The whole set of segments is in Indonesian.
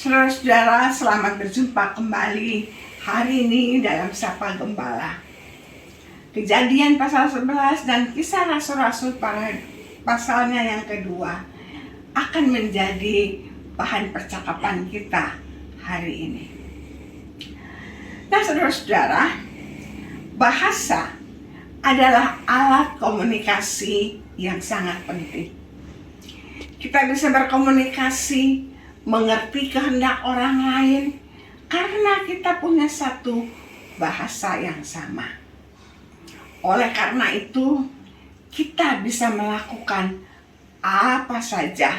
Saudara-saudara, selamat berjumpa kembali hari ini dalam Sapa Gembala. Kejadian pasal 11 dan Kisah Rasul-Rasul pasalnya yang kedua akan menjadi bahan percakapan kita hari ini. Nah, saudara-saudara, bahasa adalah alat komunikasi yang sangat penting. Kita bisa berkomunikasi, mengerti kehendak orang lain karena kita punya satu bahasa yang sama. Oleh karena itu, kita bisa melakukan apa saja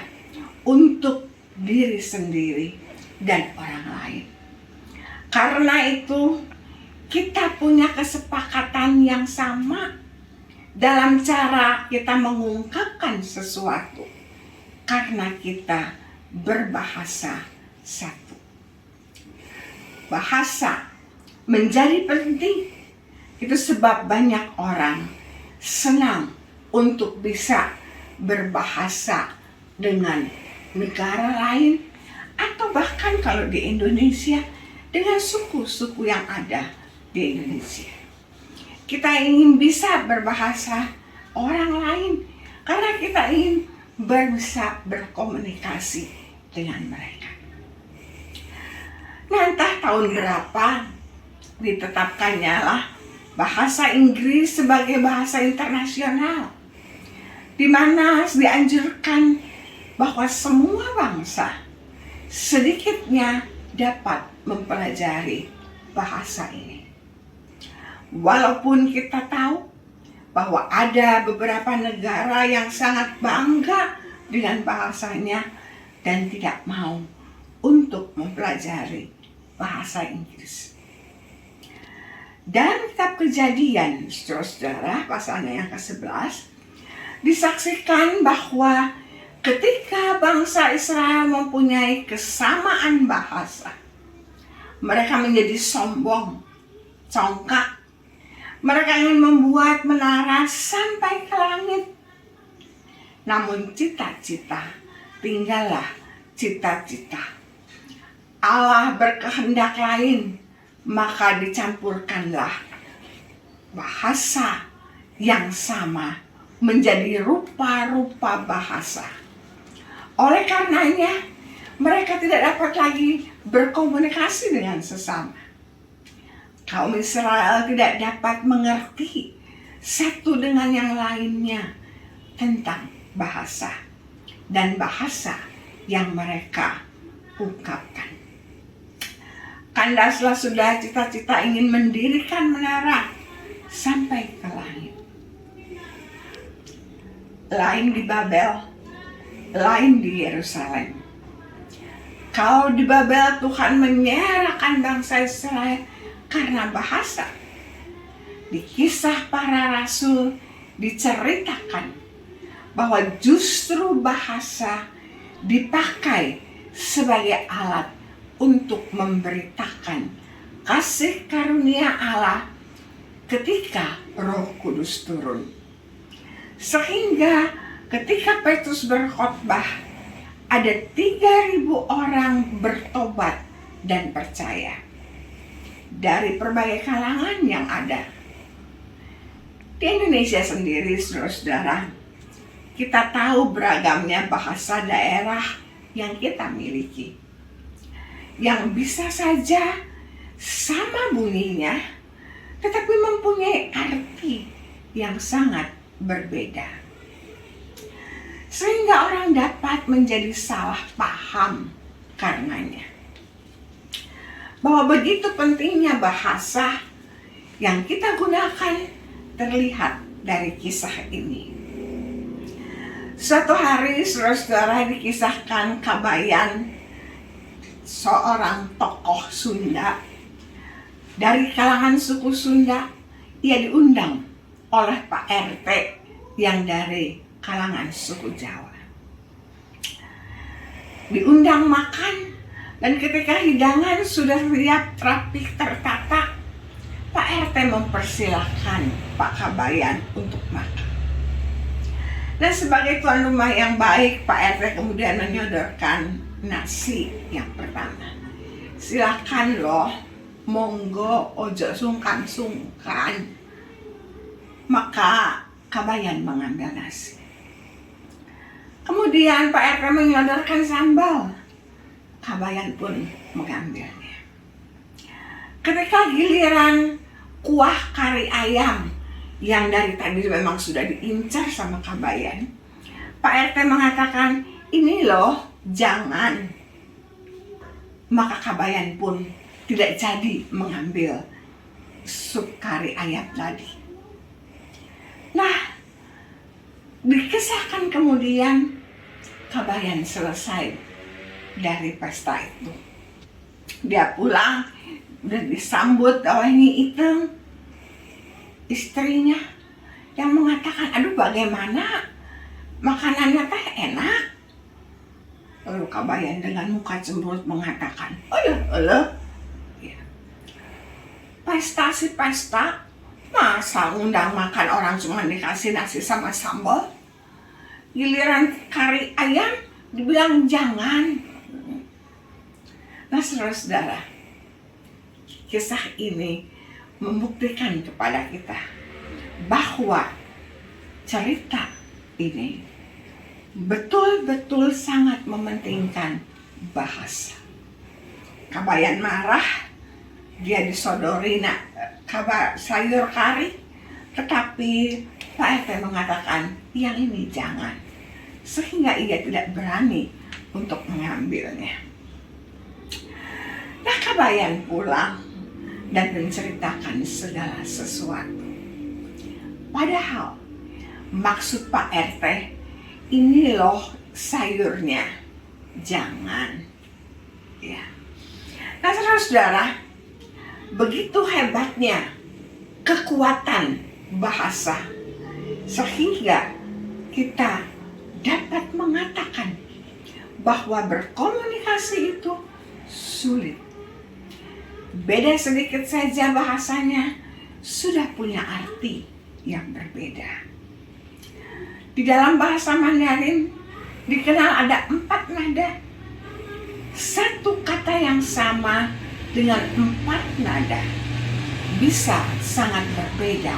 untuk diri sendiri dan orang lain. Karena itu, kita punya kesepakatan yang sama dalam cara kita mengungkapkan sesuatu karena kita berbahasa satu. Bahasa menjadi penting. Itu sebab banyak orang senang untuk bisa berbahasa dengan negara lain atau bahkan kalau di Indonesia dengan suku-suku yang ada di Indonesia. Kita ingin bisa berbahasa orang lain karena kita ingin bisa berkomunikasi dengan mereka. Nah, entah tahun berapa ditetapkannya lah bahasa Inggris sebagai bahasa internasional, di mana dianjurkan bahwa semua bangsa sedikitnya dapat mempelajari bahasa ini. Walaupun kita tahu bahwa ada beberapa negara yang sangat bangga dengan bahasanya dan tidak mau untuk mempelajari bahasa Inggris. Dan kitab Kejadian, saudara-saudara, pasalnya yang ke-11, disaksikan bahwa ketika bangsa Israel mempunyai kesamaan bahasa, mereka menjadi sombong, congkak. Mereka ingin membuat menara sampai ke langit. Namun cita-cita tinggallah cita-cita. Allah berkehendak lain, maka dicampurkanlah bahasa yang sama menjadi rupa-rupa bahasa. Oleh karenanya, mereka tidak dapat lagi berkomunikasi dengan sesama. Kaum Israel tidak dapat mengerti satu dengan yang lainnya tentang bahasa dan bahasa yang mereka ungkapkan. Kandaslah sudah cita-cita ingin mendirikan menara sampai ke langit. Lain di Babel, lain di Yerusalem. Kalau di Babel Tuhan menyerahkan bangsa Israel karena bahasa. Di Kisah Para Rasul diceritakan bahwa justru bahasa dipakai sebagai alat untuk memberitakan kasih karunia Allah ketika Roh Kudus turun. Sehingga ketika Petrus berkhotbah, ada 3.000 orang bertobat dan percaya dari berbagai kalangan yang ada. Di Indonesia sendiri, saudara-saudara, kita tahu beragamnya bahasa daerah yang kita miliki, yang bisa saja sama bunyinya, tetapi mempunyai arti yang sangat berbeda. Sehingga orang dapat menjadi salah paham karenanya. Bahwa begitu pentingnya bahasa yang kita gunakan terlihat dari kisah ini. Suatu hari, saudara-saudara, dikisahkan Kabayan, seorang tokoh Sunda dari kalangan suku Sunda. Ia diundang oleh Pak RT yang dari kalangan suku Jawa. Diundang makan, dan ketika hidangan sudah siap rapih tertata, Pak RT mempersilahkan Pak Kabayan untuk makan. Dan sebagai tuan rumah yang baik, Pak RT kemudian menyodorkan nasi yang pertama. Silakan loh, monggo ojo sungkan-sungkan. Maka kabayan mengambil nasi. Kemudian Pak RT menyodorkan sambal. Kabayan pun mengambilnya. Ketika giliran kuah kari ayam yang dari tadi memang sudah diincar sama kabayan, Pak RT mengatakan, ini loh, jangan. Maka kabayan pun tidak jadi mengambil sup kari ayam tadi. Nah, dikisahkan kemudian kabayan selesai dari pesta itu. Dia pulang dan disambut oleh Nyi Iteng, istrinya, yang mengatakan, aduh bagaimana, makanannya teh enak. Lalu kabayan dengan muka cemberut mengatakan, ya. Pesta si pesta, masa undang makan orang cuma dikasih nasi sama sambal? Giliran kari ayam dibilang jangan. Nah saudara-saudara, kisah ini membuktikan kepada kita bahwa cerita ini betul-betul sangat mementingkan bahasa. Kabayan marah, dia disodori sayur kari, tetapi Pak RT mengatakan yang ini jangan, sehingga ia tidak berani untuk mengambilnya. Nah kabayan pulang dan menceritakan segala sesuatu. Padahal maksud Pak RT, ini loh sayurnya, jangan. Ya. Nah saudara-saudara, begitu hebatnya kekuatan bahasa, sehingga kita dapat mengatakan bahwa berkomunikasi itu sulit. Beda sedikit saja bahasanya, sudah punya arti yang berbeda. Di dalam bahasa Mandarin dikenal ada 4 nada. Satu kata yang sama dengan 4 nada bisa sangat berbeda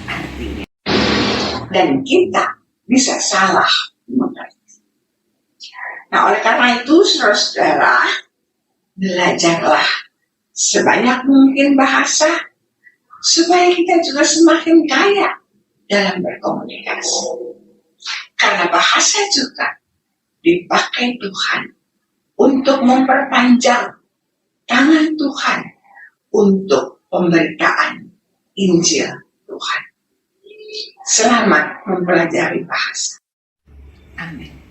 artinya. Dan kita bisa salah mengerti. Nah oleh karena itu saudara-saudara, belajarlah sebanyak mungkin bahasa supaya kita juga semakin kaya dalam berkomunikasi. Karena bahasa juga dipakai Tuhan untuk memperpanjang tangan Tuhan untuk pemberitaan Injil Tuhan. Selamat mempelajari bahasa. Amin.